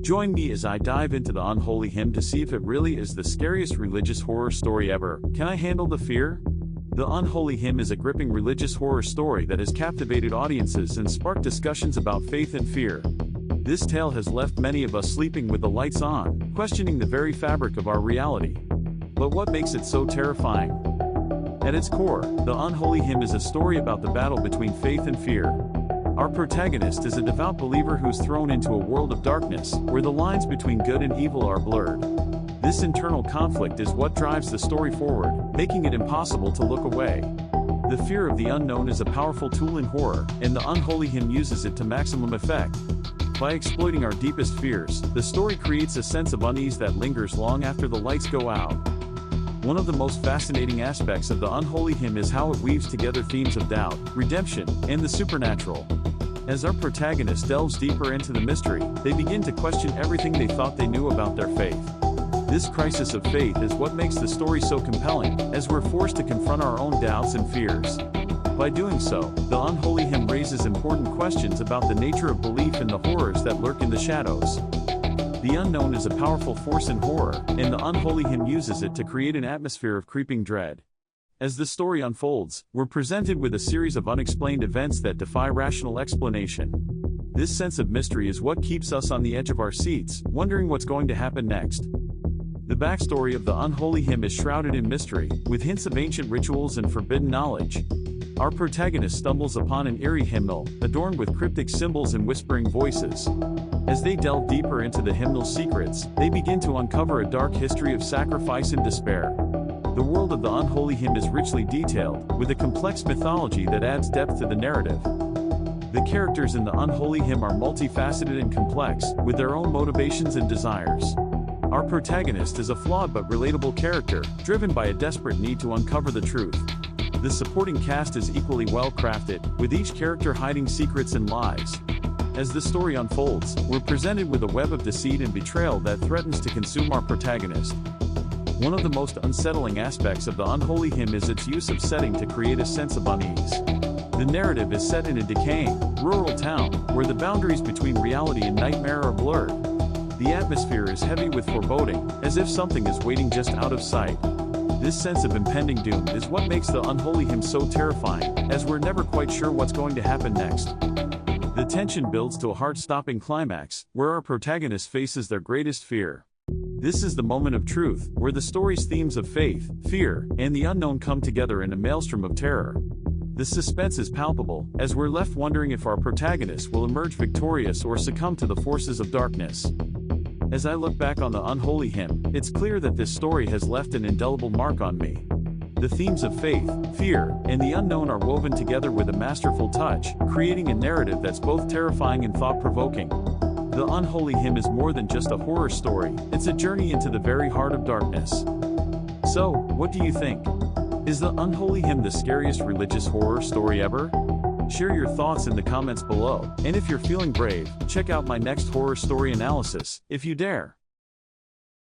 Join me as I dive into the Unholy Hymn to see if it really is the scariest religious horror story ever. Can I handle the fear? The Unholy Hymn is a gripping religious horror story that has captivated audiences and sparked discussions about faith and fear. This tale has left many of us sleeping with the lights on, questioning the very fabric of our reality. But what makes it so terrifying? At its core, the Unholy Hymn is a story about the battle between faith and fear. Our protagonist is a devout believer who's thrown into a world of darkness, where the lines between good and evil are blurred. This internal conflict is what drives the story forward, making it impossible to look away. The fear of the unknown is a powerful tool in horror, and the Unholy Hymn uses it to maximum effect. By exploiting our deepest fears, the story creates a sense of unease that lingers long after the lights go out. One of the most fascinating aspects of the Unholy Hymn is how it weaves together themes of doubt, redemption, and the supernatural. As our protagonist delves deeper into the mystery, they begin to question everything they thought they knew about their faith. This crisis of faith is what makes the story so compelling, as we're forced to confront our own doubts and fears. By doing so, the Unholy Hymn raises important questions about the nature of belief and the horrors that lurk in the shadows. The unknown is a powerful force in horror, and the Unholy Hymn uses it to create an atmosphere of creeping dread. As the story unfolds, we're presented with a series of unexplained events that defy rational explanation. This sense of mystery is what keeps us on the edge of our seats, wondering what's going to happen next. The backstory of the Unholy Hymn is shrouded in mystery, with hints of ancient rituals and forbidden knowledge. Our protagonist stumbles upon an eerie hymnal, adorned with cryptic symbols and whispering voices. As they delve deeper into the hymnal's secrets, they begin to uncover a dark history of sacrifice and despair. The world of the Unholy Hymn is richly detailed, with a complex mythology that adds depth to the narrative. The characters in the Unholy Hymn are multifaceted and complex, with their own motivations and desires. Our protagonist is a flawed but relatable character, driven by a desperate need to uncover the truth. The supporting cast is equally well crafted, with each character hiding secrets and lies. As the story unfolds, we're presented with a web of deceit and betrayal that threatens to consume our protagonist. One of the most unsettling aspects of the Unholy Hymn is its use of setting to create a sense of unease. The narrative is set in a decaying, rural town, where the boundaries between reality and nightmare are blurred. The atmosphere is heavy with foreboding, as if something is waiting just out of sight. This sense of impending doom is what makes the Unholy Hymn so terrifying, as we're never quite sure what's going to happen next. The tension builds to a heart-stopping climax, where our protagonist faces their greatest fear. This is the moment of truth, where the story's themes of faith, fear, and the unknown come together in a maelstrom of terror. The suspense is palpable, as we're left wondering if our protagonist will emerge victorious or succumb to the forces of darkness. As I look back on the Unholy Hymn, it's clear that this story has left an indelible mark on me. The themes of faith, fear, and the unknown are woven together with a masterful touch, creating a narrative that's both terrifying and thought-provoking. The Unholy Hymn is more than just a horror story, it's a journey into the very heart of darkness. So, what do you think? Is the Unholy Hymn the scariest religious horror story ever? Share your thoughts in the comments below, and if you're feeling brave, check out my next horror story analysis, if you dare.